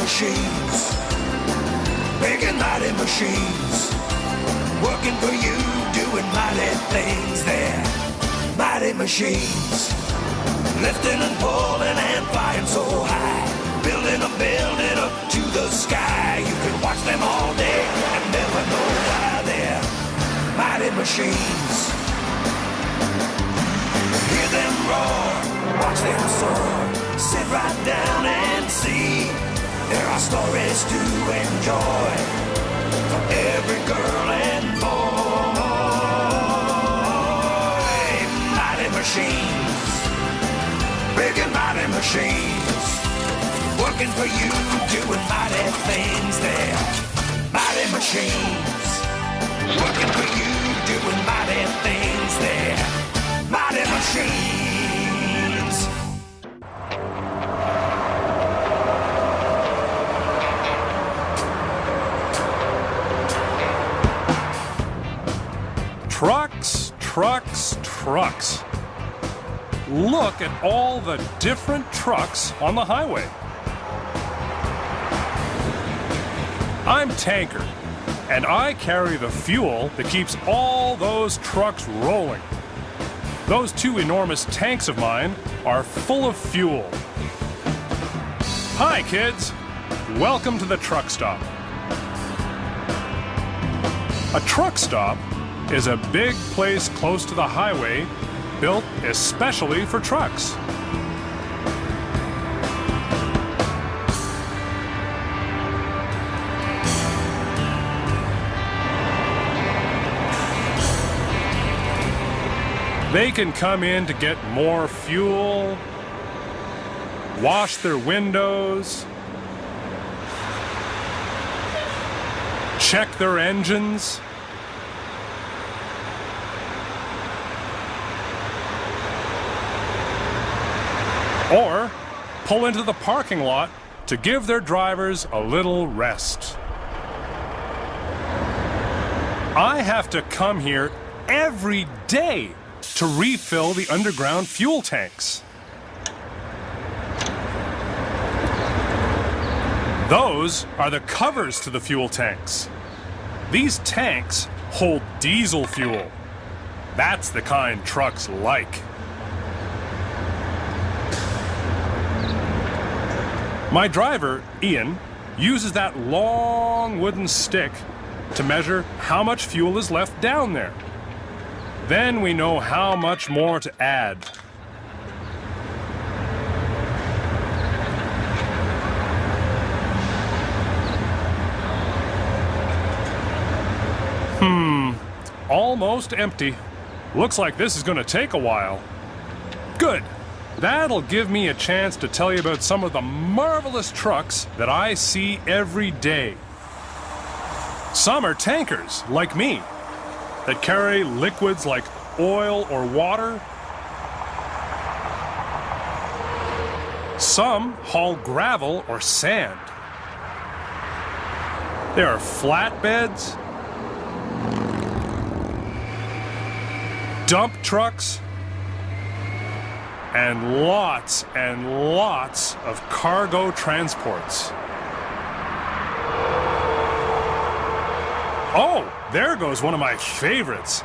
machines, big and mighty machines, working for you, doing mighty things there. Mighty machines, lifting and pulling and flying so high, building a building up to the sky. You can watch them all day and never know why they're mighty machines. Hear them roar, watch them soar, sit right down and see. There are stories to enjoy for every girl and boy. Mighty machines, big and mighty machines, working for you, doing mighty things there. Mighty machines, working for you, doing mighty things there. Mighty machines. Trucks, trucks, trucks. Look at all the different trucks on the highway. I'm Tanker, and I carry the fuel that keeps all those trucks rolling. Those two enormous tanks of mine are full of fuel. Hi, kids. Welcome to the truck stop. A truck stop is a big place close to the highway built especially for trucks. They can come in to get more fuel, wash their windows, check their engines, or pull into the parking lot to give their drivers a little rest. I have to come here every day to refill the underground fuel tanks. Those are the covers to the fuel tanks. These tanks hold diesel fuel. That's the kind trucks like. My driver, Ian, uses that long wooden stick to measure how much fuel is left down there. Then we know how much more to add. Almost empty. Looks like this is going to take a while. Good. That'll give me a chance to tell you about some of the marvelous trucks that I see every day. Some are tankers, like me, that carry liquids like oil or water. Some haul gravel or sand. There are flatbeds, dump trucks, and lots of cargo transports. Oh, there goes one of my favorites,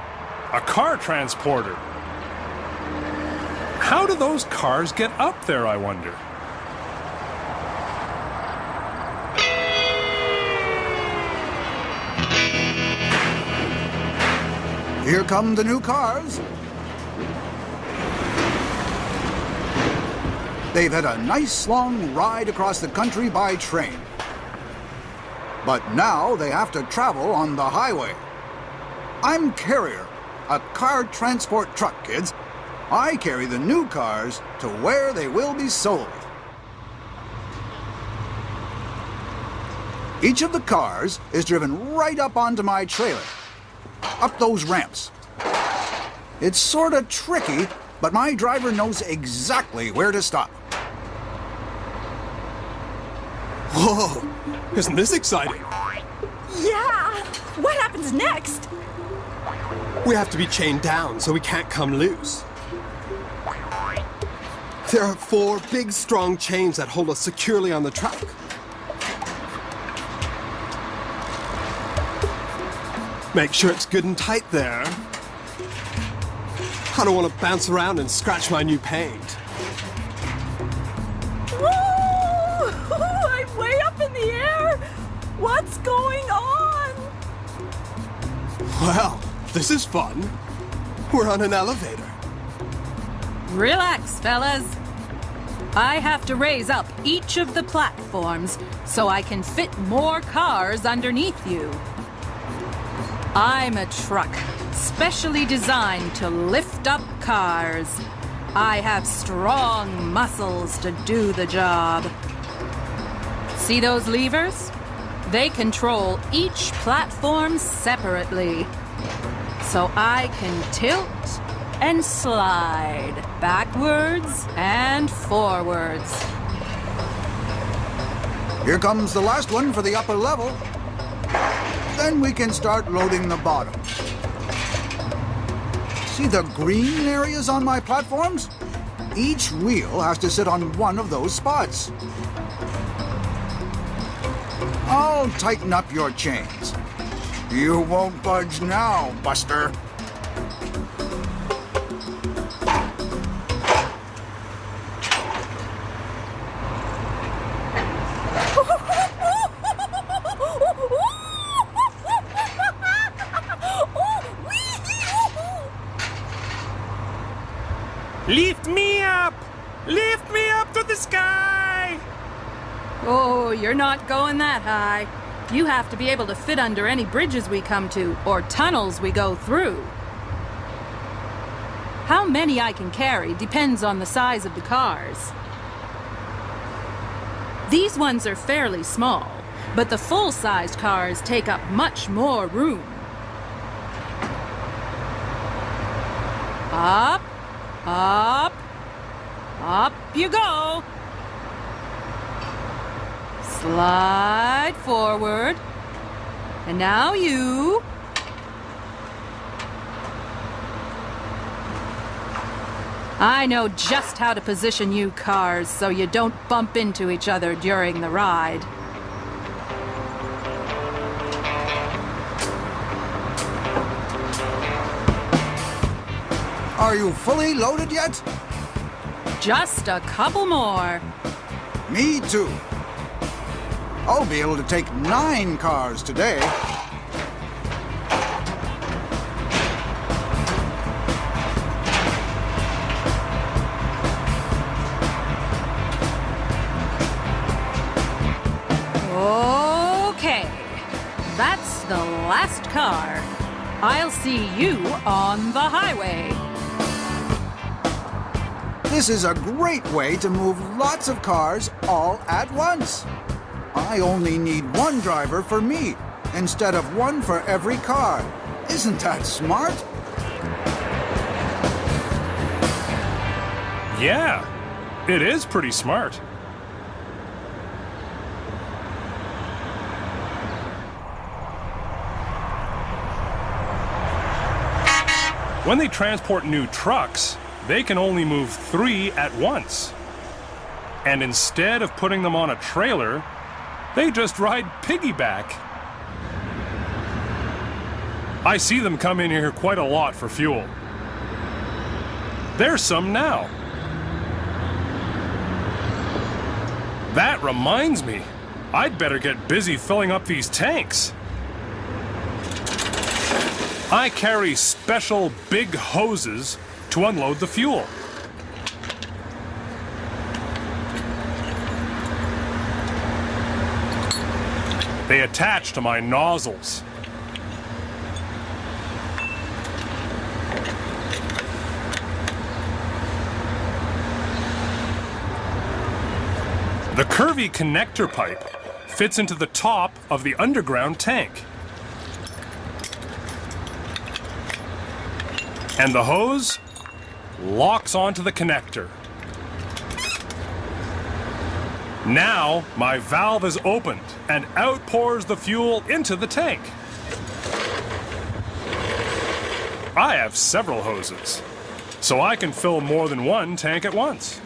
a car transporter. How do those cars get up there, I wonder? Here come the new cars. They've had a nice long ride across the country by train. But now they have to travel on the highway. I'm Carrier, a car transport truck, kids. I carry the new cars to where they will be sold. Each of the cars is driven right up onto my trailer, up those ramps. It's sort of tricky, but my driver knows exactly where to stop. Whoa, isn't this exciting? Yeah! What happens next? We have to be chained down so we can't come loose. There are 4 big, strong chains that hold us securely on the truck. Make sure it's good and tight there. I don't want to bounce around and scratch my new paint. Woo! I'm way up in the air! What's going on? Well, this is fun. We're on an elevator. Relax, fellas. I have to raise up each of the platforms so I can fit more cars underneath you. I'm a truck, specially designed to lift up cars. I have strong muscles to do the job. See those levers? They control each platform separately. So I can tilt and slide backwards and forwards. Here comes the last one for the upper level. Then we can start loading the bottom. See the green areas on my platforms? Each wheel has to sit on one of those spots. I'll tighten up your chains. You won't budge now, Buster. Lift me up! Lift me up to the sky! Oh, you're not going that high. You have to be able to fit under any bridges we come to or tunnels we go through. How many I can carry depends on the size of the cars. These ones are fairly small, but the full-sized cars take up much more room. Up, up, up you go. Slide forward. And now you. I know just how to position you cars so you don't bump into each other during the ride. Are you fully loaded yet? Just a couple more. Me too. I'll be able to take 9 cars today. Okay, that's the last car. I'll see you on the highway. This is a great way to move lots of cars all at once. I only need 1 driver for me, instead of 1 for every car. Isn't that smart? Yeah, it is pretty smart. When they transport new trucks, they can only move 3 at once. And instead of putting them on a trailer, they just ride piggyback. I see them come in here quite a lot for fuel. There's some now. That reminds me, I'd better get busy filling up these tanks. I carry special big hoses to unload the fuel. They attach to my nozzles. The curvy connector pipe fits into the top of the underground tank. And the hose locks onto the connector. Now, my valve is opened and out pours the fuel into the tank. I have several hoses, so I can fill more than 1 tank at once.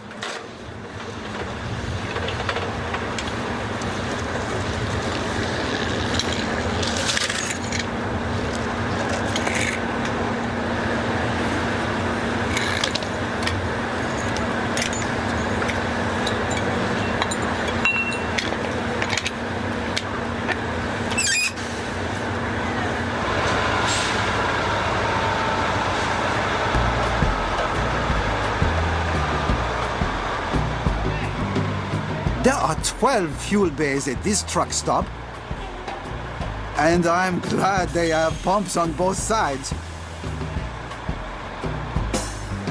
There are 12 fuel bays at this truck stop. And I'm glad they have pumps on both sides.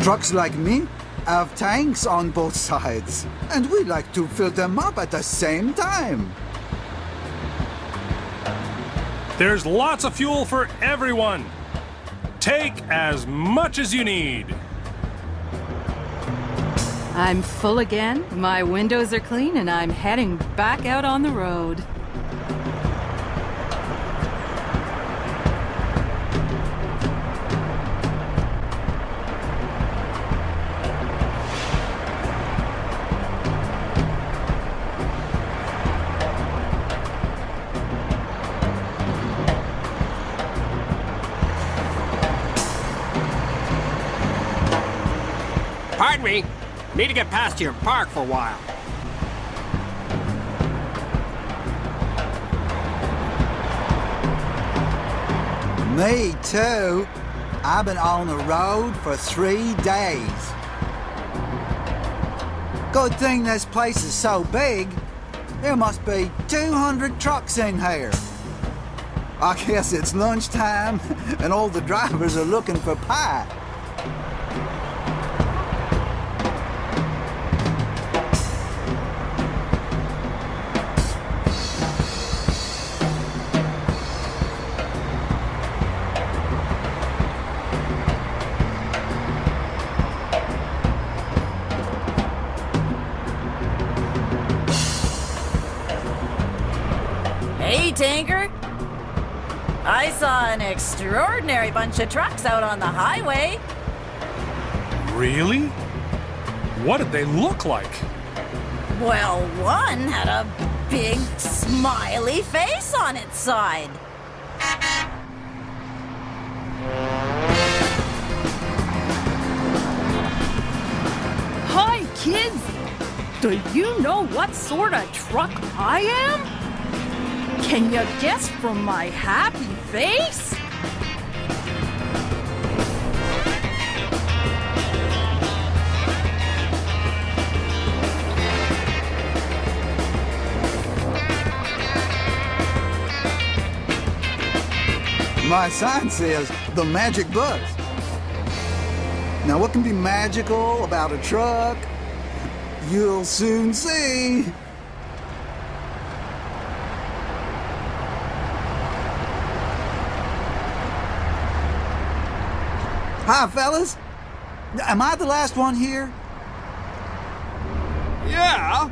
Trucks like me have tanks on both sides. And we like to fill them up at the same time. There's lots of fuel for everyone. Take as much as you need. I'm full again, my windows are clean, and I'm heading back out on the road. Pardon me. Need to get past here and park for a while. Me too. I've been on the road for 3 days. Good thing this place is so big. There must be 200 trucks in here. I guess it's lunchtime and all the drivers are looking for pie. Hey, Tanker. I saw an extraordinary bunch of trucks out on the highway. Really? What did they look like? Well, one had a big smiley face on its side. Hi, kids! Do you know what sort of truck I am? Can you guess from my happy face? My sign says the magic bus. Now what can be magical about a truck? You'll soon see. Hi, fellas. Am I the last one here? Yeah,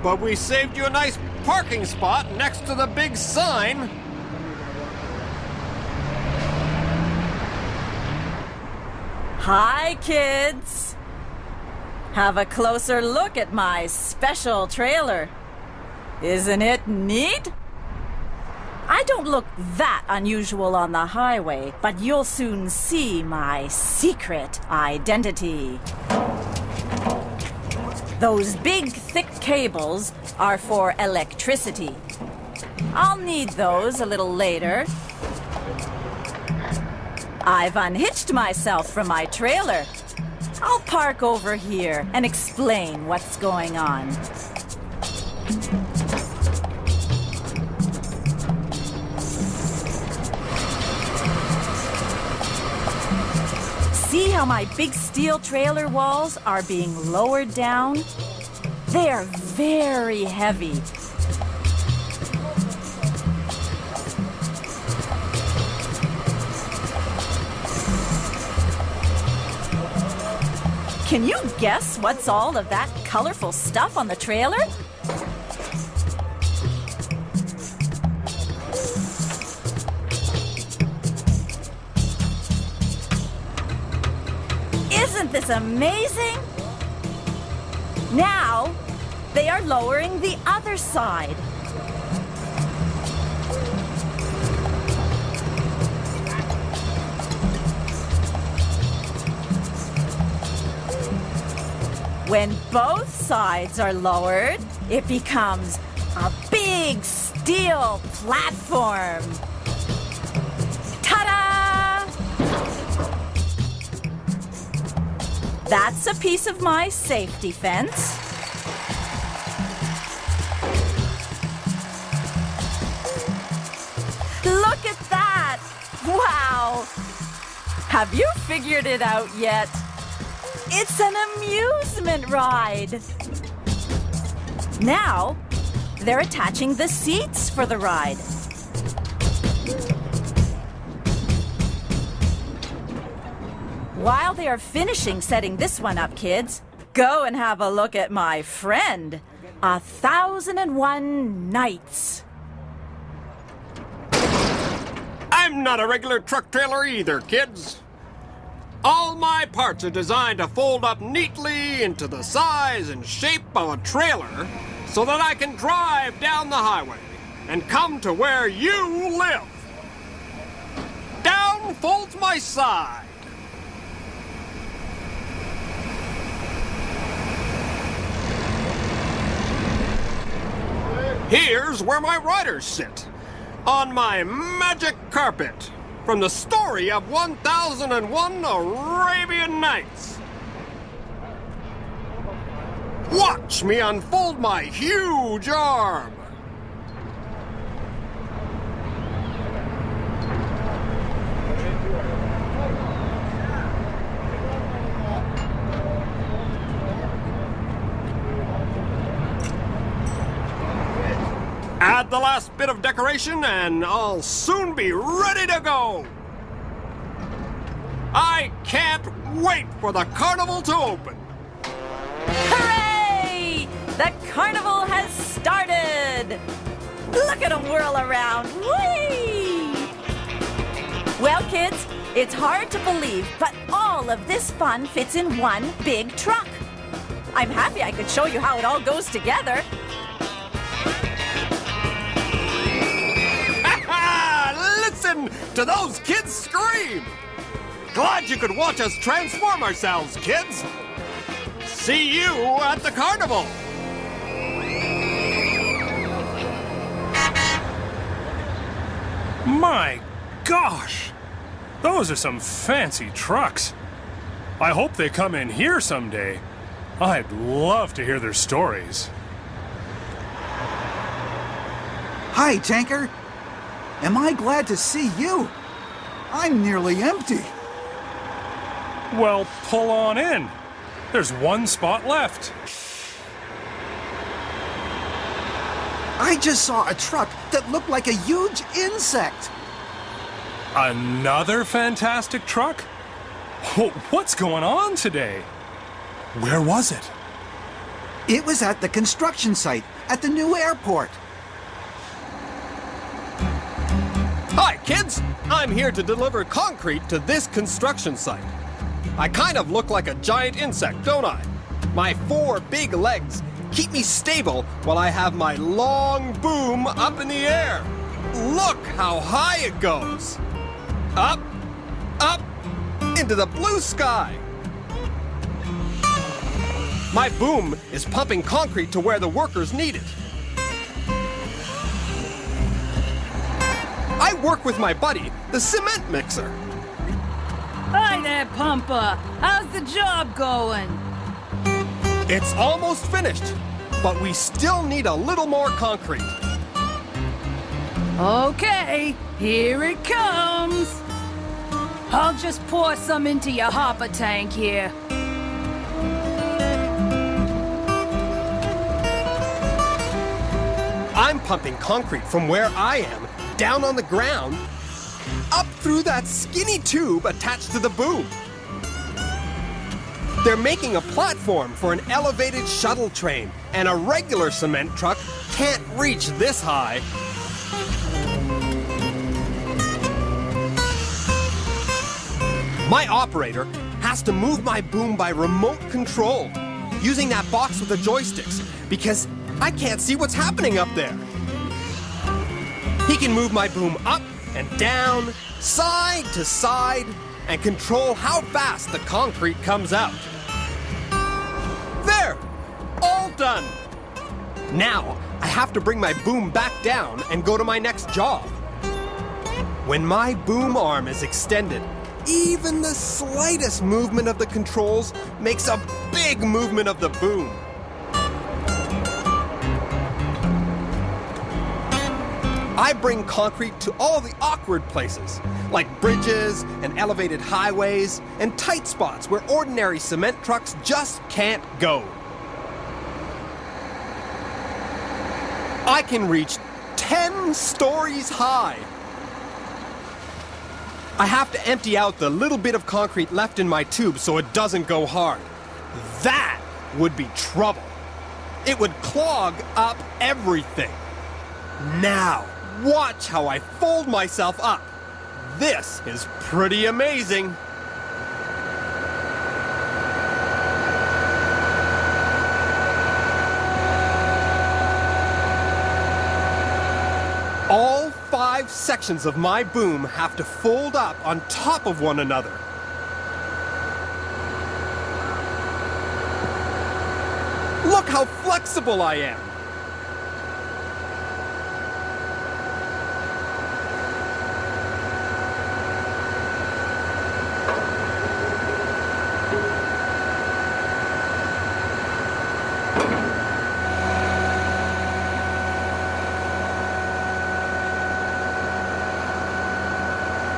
but we saved you a nice parking spot next to the big sign. Hi, kids. Have a closer look at my special trailer. Isn't it neat? I don't look that unusual on the highway, but you'll soon see my secret identity. Those big, thick cables are for electricity. I'll need those a little later. I've unhitched myself from my trailer. I'll park over here and explain what's going on. See how my big steel trailer walls are being lowered down? They are very heavy. Can you guess what's all of that colorful stuff on the trailer? Isn't this amazing? Now, they are lowering the other side. When both sides are lowered, it becomes a big steel platform. Ta-da! That's a piece of my safety fence. Wow! Have you figured it out yet? It's an amusement ride. Now, they're attaching the seats for the ride. While they are finishing setting this one up, kids, go and have a look at my friend, 1001 Nights. I'm not a regular truck trailer either, kids. All my parts are designed to fold up neatly into the size and shape of a trailer so that I can drive down the highway and come to where you live. Down folds my side. Here's where my riders sit, on my magic carpet, from the story of 1001 Arabian Nights. Watch me unfold my huge arm. Add the last bit of decoration and I'll soon be ready to go. I can't wait for the carnival to open. Hooray! The carnival has started! Look at them whirl around. Whee! Well, kids, it's hard to believe, but all of this fun fits in one big truck. I'm happy I could show you how it all goes together. Listen to those kids scream! Glad you could watch us transform ourselves, kids! See you at the carnival! My gosh! Those are some fancy trucks. I hope they come in here someday. I'd love to hear their stories. Hi, Tanker. Am I glad to see you? I'm nearly empty. Well, pull on in. There's one spot left. I just saw a truck that looked like a huge insect. Another fantastic truck? What's going on today? Where was it? It was at the construction site at the new airport. Hi, kids! I'm here to deliver concrete to this construction site. I kind of look like a giant insect, don't I? My 4 big legs keep me stable while I have my long boom up in the air. Look how high it goes. Up, up, into the blue sky. My boom is pumping concrete to where the workers need it. I work with my buddy, the cement mixer. Hi there, Pumper. How's the job going? It's almost finished, but we still need a little more concrete. Okay, here it comes. I'll just pour some into your hopper tank here. I'm pumping concrete from where I am, down on the ground, up through that skinny tube attached to the boom. They're making a platform for an elevated shuttle train, and a regular cement truck can't reach this high. My operator has to move my boom by remote control, using that box with the joysticks, because I can't see what's happening up there. He can move my boom up and down, side to side, and control how fast the concrete comes out. There! All done! Now, I have to bring my boom back down and go to my next job. When my boom arm is extended, even the slightest movement of the controls makes a big movement of the boom. I bring concrete to all the awkward places, like bridges and elevated highways and tight spots where ordinary cement trucks just can't go. I can reach 10 stories high. I have to empty out the little bit of concrete left in my tube so it doesn't go hard. That would be trouble. It would clog up everything. Now, watch how I fold myself up. This is pretty amazing. All 5 sections of my boom have to fold up on top of one another. Look how flexible I am.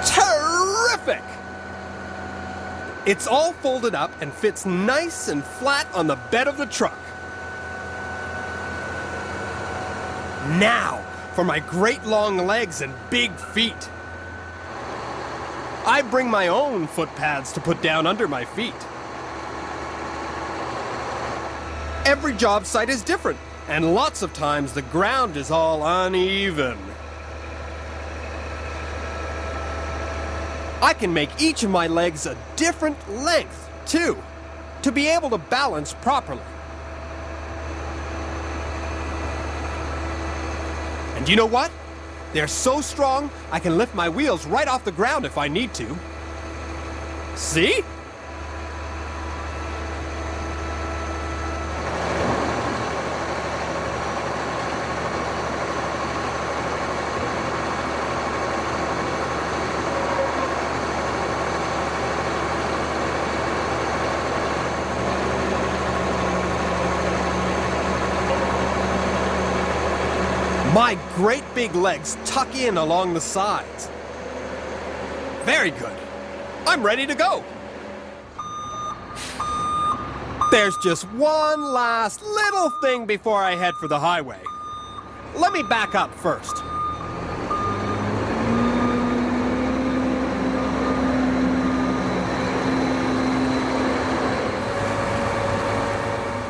Terrific! It's all folded up and fits nice and flat on the bed of the truck. Now, for my great long legs and big feet. I bring my own foot pads to put down under my feet. Every job site is different, and lots of times the ground is all uneven. I can make each of my legs a different length, too, to be able to balance properly. And you know what? They're so strong, I can lift my wheels right off the ground if I need to. See? My great big legs tuck in along the sides. Very good. I'm ready to go. There's just one last little thing before I head for the highway. Let me back up first.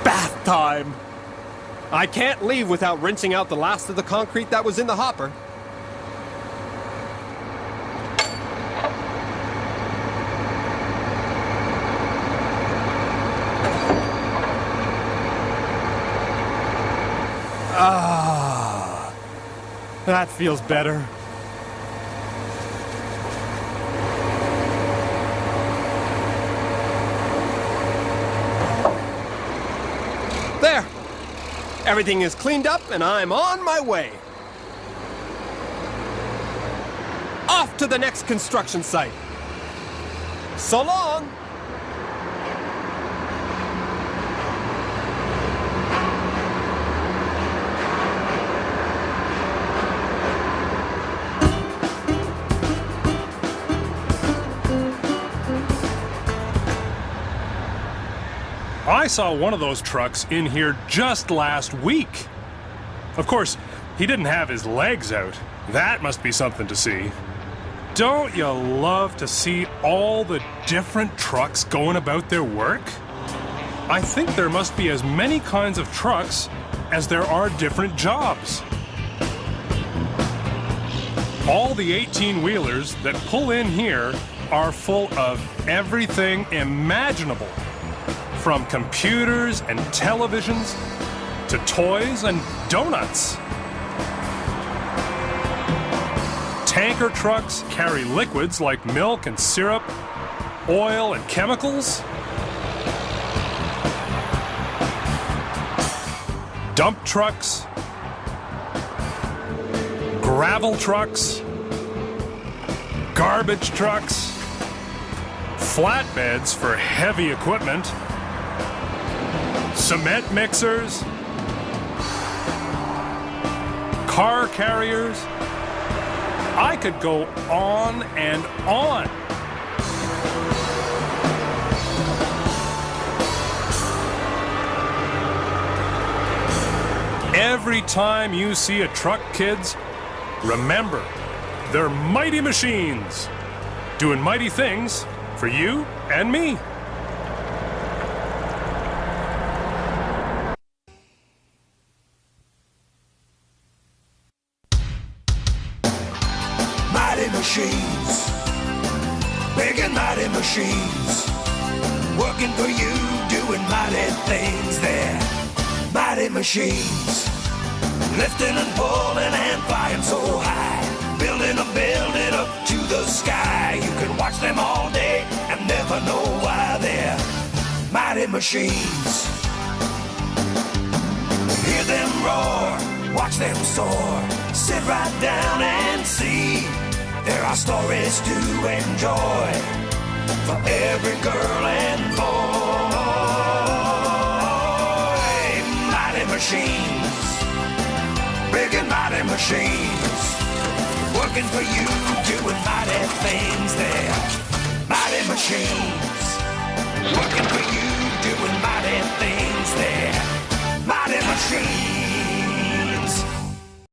Bath time! I can't leave without rinsing out the last of the concrete that was in the hopper. Ah, that feels better. There! Everything is cleaned up and I'm on my way. Off to the next construction site. So long! I saw one of those trucks in here just last week. Of course, he didn't have his legs out. That must be something to see. Don't you love to see all the different trucks going about their work? I think there must be as many kinds of trucks as there are different jobs. All the 18-wheelers that pull in here are full of everything imaginable. From computers and televisions to toys and donuts. Tanker trucks carry liquids like milk and syrup, oil and chemicals. Dump trucks, gravel trucks, garbage trucks, flatbeds for heavy equipment, cement mixers, car carriers, I could go on and on. Every time you see a truck, kids, remember, they're mighty machines, doing mighty things for you and me. Mighty machines, big and mighty machines, working for you, doing mighty things there. Mighty machines, lifting and pulling and flying so high, building up to the sky. You can watch them all day and never know why they're mighty machines. Hear them roar, watch them soar, sit right down and see. There are stories to enjoy for every girl and boy. Mighty machines, big and mighty machines, working for you, doing mighty things there. Mighty machines, working for you, doing mighty things there. Mighty machines.